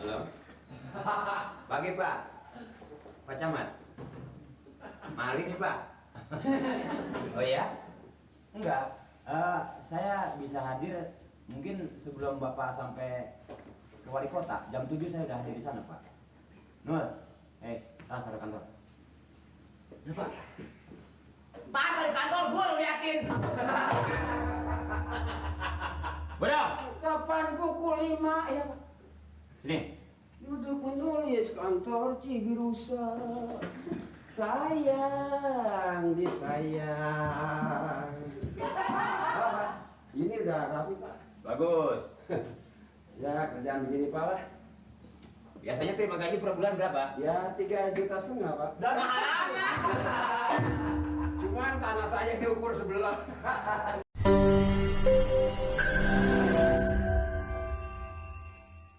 Halo. Pagi Pak. Pak Camat. Mari nih Pak. Oh ya? Enggak. Saya bisa hadir mungkin sebelum Bapak sampai ke wali kota. Jam 7 saya udah hadir di sana Pak. Nur, transfer ke kantor. Ya Pak. Transfer di kantor, gua lu liatin. Bodong. Kapan pukul 5 ya Pak? Sini. Duduk menulis kantor Cibirusa. Sayang, disayang. Apa? Ini udah rapi Pak. Bagus. Ya kerjaan begini Pak lah. Biasanya terima gaji per bulan berapa? Ya 3,5 juta Pak. Dan mahalnya. Cuman tanah saya diukur sebelah.